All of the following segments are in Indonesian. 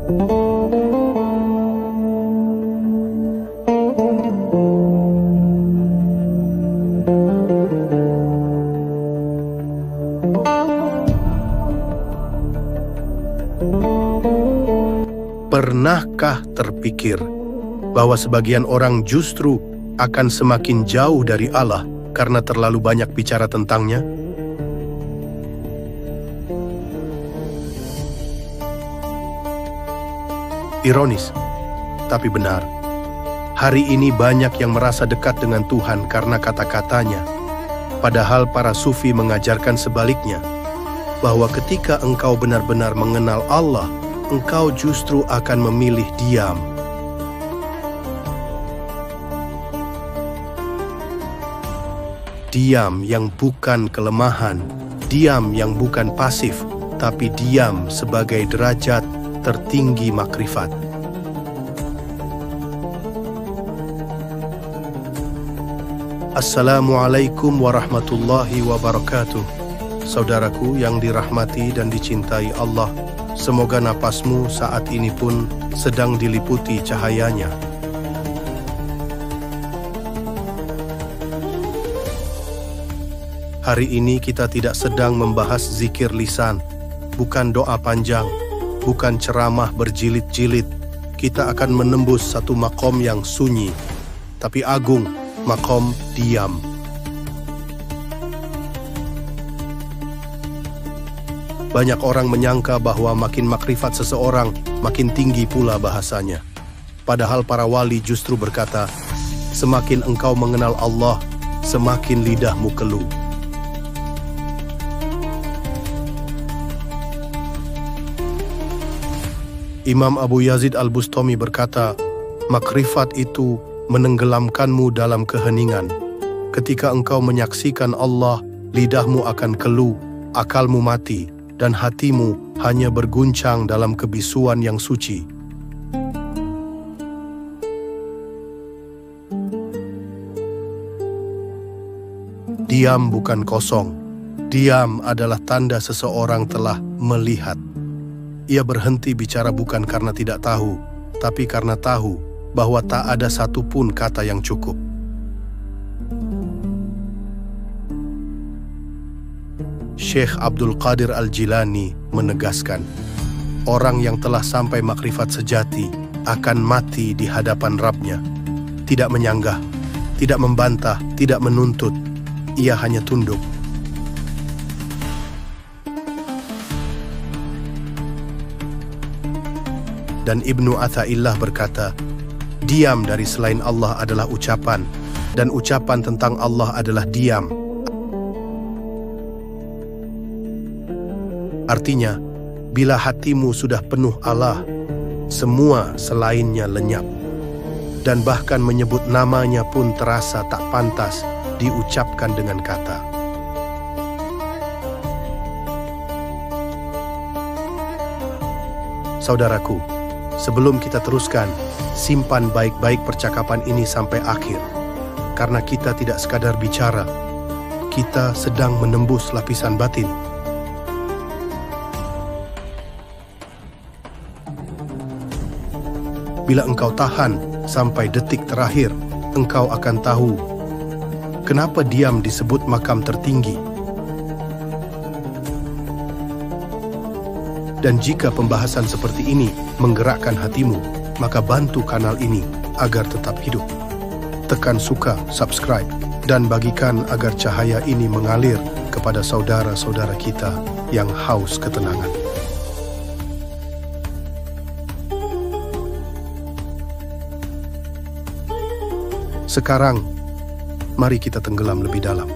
Pernahkah terpikir bahwa sebagian orang justru akan semakin jauh dari Allah karena terlalu banyak bicara tentangnya? Ironis, tapi benar. Hari ini banyak yang merasa dekat dengan Tuhan karena kata-katanya. Padahal para sufi mengajarkan sebaliknya, bahwa ketika engkau benar-benar mengenal Allah, engkau justru akan memilih diam. Diam yang bukan kelemahan, diam yang bukan pasif, tapi diam sebagai derajat tertinggi makrifat. Assalamualaikum warahmatullahi wabarakatuh. Saudaraku yang dirahmati dan dicintai Allah, semoga napasmu saat ini pun sedang diliputi cahayanya. Hari ini kita tidak sedang membahas zikir lisan, bukan doa panjang, bukan ceramah berjilid-jilid. Kita akan menembus satu makom yang sunyi, tapi agung, makom diam. Banyak orang menyangka bahwa makin makrifat seseorang, makin tinggi pula bahasanya. Padahal para wali justru berkata, semakin engkau mengenal Allah, semakin lidahmu keluh. Imam Abu Yazid Al-Bustami berkata, makrifat itu menenggelamkanmu dalam keheningan. Ketika engkau menyaksikan Allah, lidahmu akan keluh, akalmu mati, dan hatimu hanya berguncang dalam kebisuan yang suci. Diam bukan kosong. Diam adalah tanda seseorang telah melihat. Ia berhenti bicara bukan karena tidak tahu, tapi karena tahu bahwa tak ada satupun kata yang cukup. Syekh Abdul Qadir Al-Jilani menegaskan, orang yang telah sampai makrifat sejati akan mati di hadapan Rabb-Nya. Tidak menyanggah, tidak membantah, tidak menuntut, ia hanya tunduk. Dan Ibnu Athaillah berkata, diam dari selain Allah adalah ucapan, dan ucapan tentang Allah adalah diam. Artinya, bila hatimu sudah penuh Allah, semua selainnya lenyap. Dan bahkan menyebut namanya pun terasa tak pantas diucapkan dengan kata. Saudaraku, sebelum kita teruskan, simpan baik-baik percakapan ini sampai akhir. Karena kita tidak sekadar bicara, kita sedang menembus lapisan batin. Bila engkau tahan sampai detik terakhir, engkau akan tahu kenapa diam disebut makam tertinggi. Dan jika pembahasan seperti ini menggerakkan hatimu, maka bantu kanal ini agar tetap hidup. Tekan suka, subscribe, dan bagikan agar cahaya ini mengalir kepada saudara-saudara kita yang haus ketenangan. Sekarang, mari kita tenggelam lebih dalam.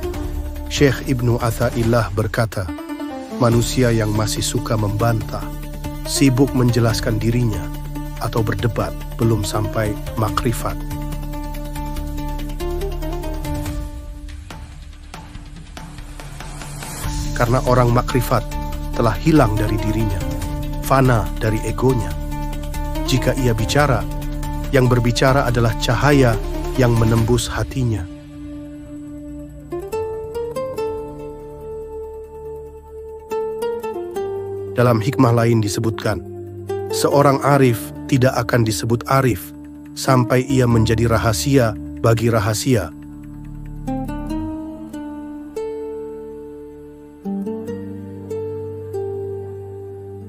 Syekh Ibnu Athaillah berkata, manusia yang masih suka membantah, sibuk menjelaskan dirinya, atau berdebat belum sampai makrifat. Karena orang makrifat telah hilang dari dirinya, fana dari egonya. Jika ia bicara, yang berbicara adalah cahaya yang menembus hatinya. Dalam hikmah lain disebutkan, Seorang arif tidak akan disebut arif sampai ia menjadi rahasia bagi rahasia.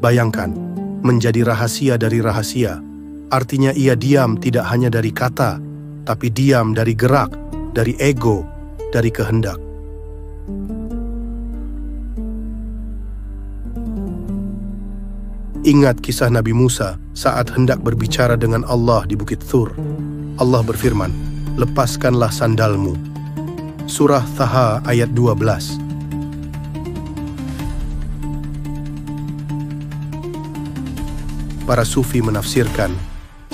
Bayangkan, menjadi rahasia dari rahasia, artinya ia diam tidak hanya dari kata, tapi diam dari gerak, dari ego, dari kehendak. Ingat kisah Nabi Musa saat hendak berbicara dengan Allah di Bukit Thur. Allah berfirman, "Lepaskanlah sandalmu." Surah Taha ayat 12. Para sufi menafsirkan,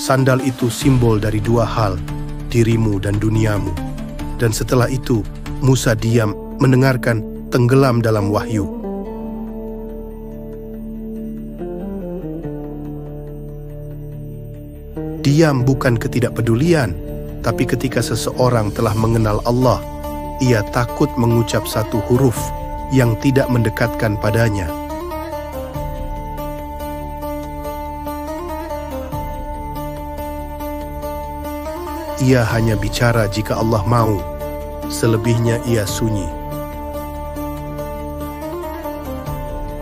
sandal itu simbol dari dua hal, dirimu dan duniamu. Dan setelah itu, Musa diam mendengarkan tenggelam dalam wahyu. Diam bukan ketidakpedulian, tapi ketika seseorang telah mengenal Allah, ia takut mengucap satu huruf yang tidak mendekatkan padanya. Ia hanya bicara jika Allah mau, selebihnya ia sunyi.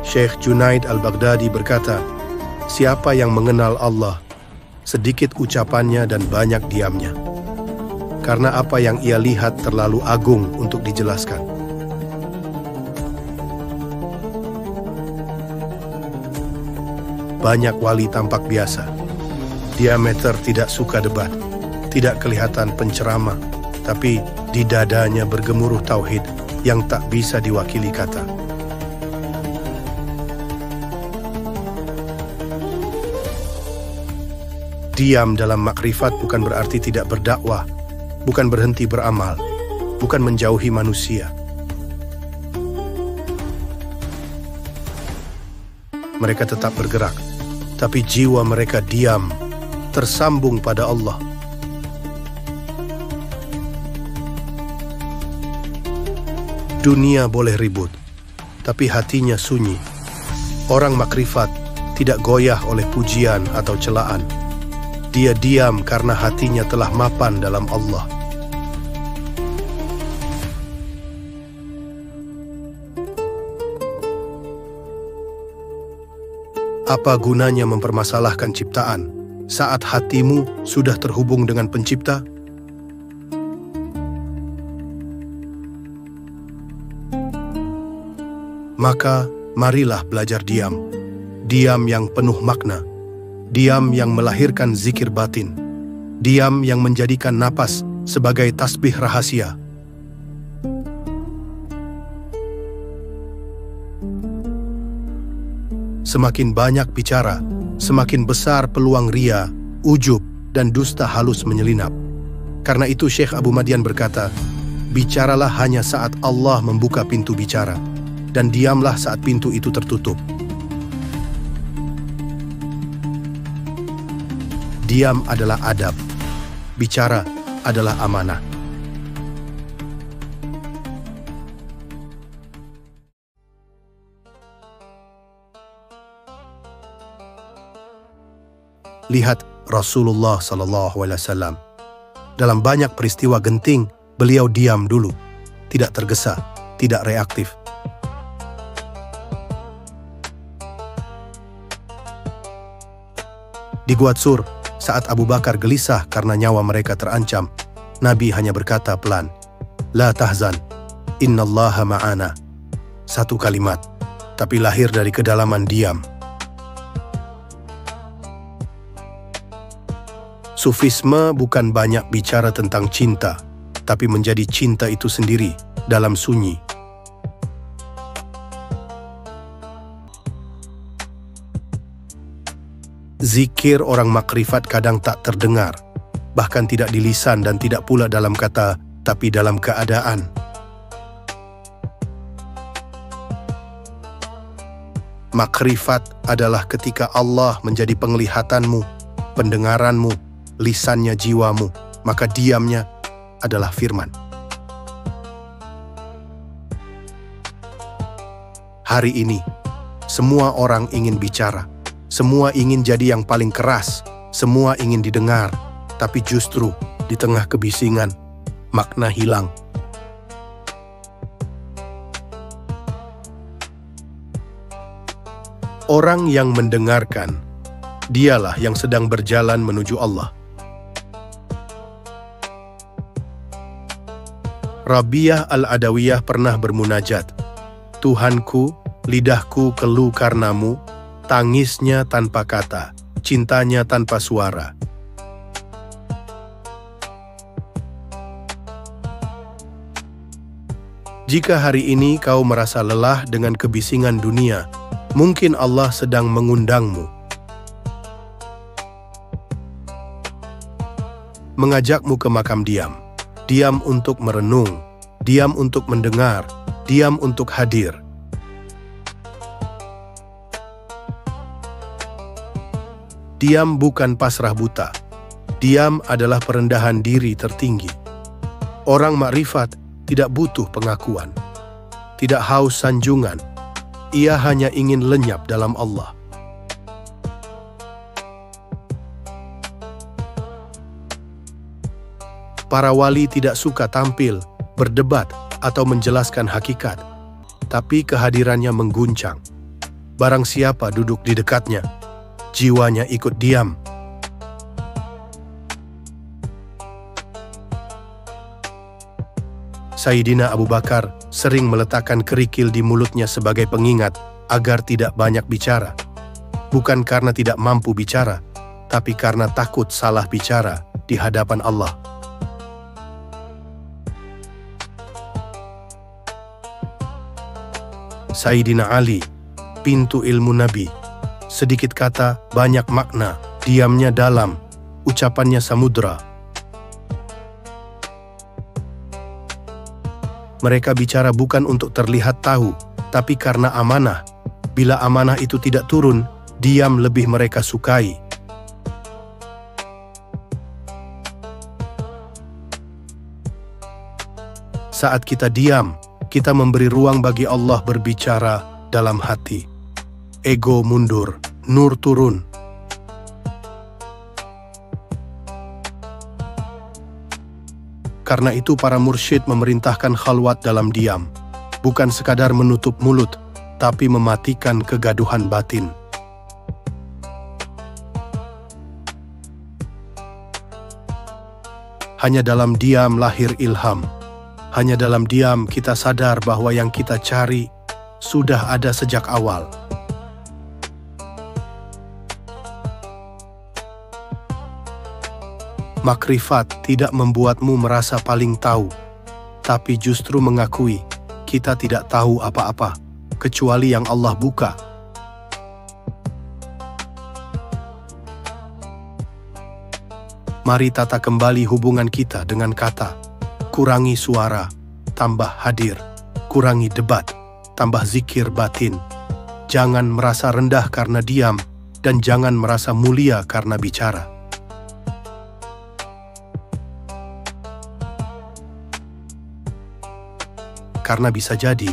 Syekh Junaid al-Baghdadi berkata, siapa yang mengenal Allah, sedikit ucapannya dan banyak diamnya. Karena apa yang ia lihat terlalu agung untuk dijelaskan. Banyak wali tampak biasa. Diameter tidak suka debat. Tidak kelihatan penceramah, tapi di dadanya bergemuruh tauhid yang tak bisa diwakili kata. Diam dalam makrifat bukan berarti tidak berdakwah, bukan berhenti beramal, bukan menjauhi manusia. Mereka tetap bergerak, tapi jiwa mereka diam, tersambung pada Allah. Dunia boleh ribut, tapi hatinya sunyi. Orang makrifat tidak goyah oleh pujian atau celaan. Dia diam karena hatinya telah mapan dalam Allah. Apa gunanya mempermasalahkan ciptaan saat hatimu sudah terhubung dengan Pencipta? Maka marilah belajar diam. Diam yang penuh makna. Diam yang melahirkan zikir batin. Diam yang menjadikan napas sebagai tasbih rahasia. Semakin banyak bicara, semakin besar peluang ria, ujub, dan dusta halus menyelinap. Karena itu Syekh Abu Madian berkata, bicaralah hanya saat Allah membuka pintu bicara, dan diamlah saat pintu itu tertutup. Diam adalah adab, bicara adalah amanah. Lihat Rasulullah SAW. Dalam banyak peristiwa genting, beliau diam dulu, tidak tergesa, tidak reaktif. Di Gua Tsur, saat Abu Bakar gelisah karena nyawa mereka terancam, Nabi hanya berkata pelan, "La tahzan, innallaha ma'ana." Satu kalimat, tapi lahir dari kedalaman diam. Sufisme bukan banyak bicara tentang cinta, tapi menjadi cinta itu sendiri dalam sunyi. Zikir orang makrifat kadang tak terdengar, bahkan tidak di lisan dan tidak pula dalam kata, tapi dalam keadaan. Makrifat adalah ketika Allah menjadi penglihatanmu, pendengaranmu, lisannya jiwamu, maka diamnya adalah firman. Hari ini, semua orang ingin bicara, Semua ingin jadi yang paling keras, semua ingin didengar, tapi justru di tengah kebisingan, makna hilang. Orang yang mendengarkan, dialah yang sedang berjalan menuju Allah. Rabi'ah al-Adawiyah pernah bermunajat, Tuhanku, lidahku keluh karenamu, tangisnya tanpa kata, cintanya tanpa suara. Jika hari ini kau merasa lelah dengan kebisingan dunia, mungkin Allah sedang mengundangmu. Mengajakmu ke makam diam. Diam untuk merenung, diam untuk mendengar, diam untuk hadir. Diam bukan pasrah buta. Diam adalah perendahan diri tertinggi. Orang makrifat tidak butuh pengakuan, tidak haus sanjungan. Ia hanya ingin lenyap dalam Allah. Para wali tidak suka tampil, berdebat, atau menjelaskan hakikat, tapi kehadirannya mengguncang. Barang siapa duduk di dekatnya, jiwanya ikut diam. Sayyidina Abu Bakar sering meletakkan kerikil di mulutnya sebagai pengingat agar tidak banyak bicara. Bukan karena tidak mampu bicara, tapi karena takut salah bicara di hadapan Allah. Sayyidina Ali, pintu ilmu Nabi. Sedikit kata, banyak makna, diamnya dalam, ucapannya samudra. Mereka bicara bukan untuk terlihat tahu, tapi karena amanah. Bila amanah itu tidak turun, diam lebih mereka sukai. Saat kita diam, kita memberi ruang bagi Allah berbicara dalam hati. Ego mundur, nur turun. Karena itu para mursyid memerintahkan khalwat dalam diam, bukan sekadar menutup mulut, tapi mematikan kegaduhan batin. Hanya dalam diam lahir ilham. Hanya dalam diam kita sadar bahwa yang kita cari sudah ada sejak awal. Makrifat tidak membuatmu merasa paling tahu, tapi justru mengakui kita tidak tahu apa-apa, kecuali yang Allah buka. Mari tata kembali hubungan kita dengan kata. Kurangi suara, tambah hadir. Kurangi debat, tambah zikir batin. Jangan merasa rendah karena diam, dan jangan merasa mulia karena bicara. Karena bisa jadi,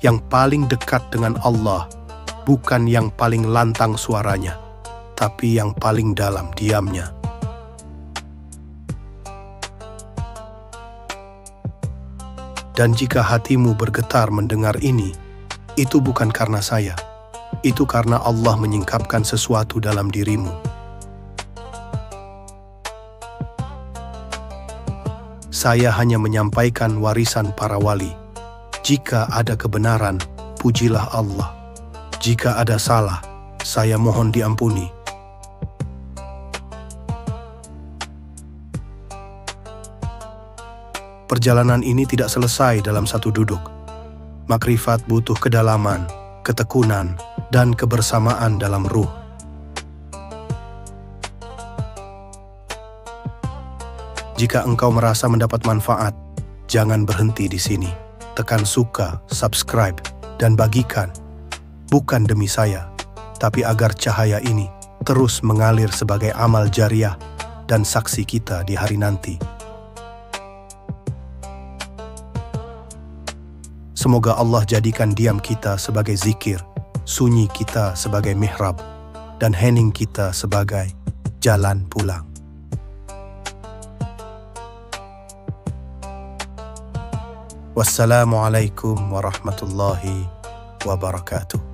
yang paling dekat dengan Allah bukan yang paling lantang suaranya, tapi yang paling dalam diamnya. Dan jika hatimu bergetar mendengar ini, itu bukan karena saya. Itu karena Allah menyingkapkan sesuatu dalam dirimu. Saya hanya menyampaikan warisan para wali. Jika ada kebenaran, pujilah Allah. Jika ada salah, saya mohon diampuni. Perjalanan ini tidak selesai dalam satu duduk. Makrifat butuh kedalaman, ketekunan, dan kebersamaan dalam ruh. Jika engkau merasa mendapat manfaat, jangan berhenti di sini. Tekan suka, subscribe, dan bagikan. Bukan demi saya, tapi agar cahaya ini terus mengalir sebagai amal jariah dan saksi kita di hari nanti. Semoga Allah jadikan diam kita sebagai zikir, sunyi kita sebagai mihrab, dan hening kita sebagai jalan pulang. Wassalamualaikum warahmatullahi wabarakatuh.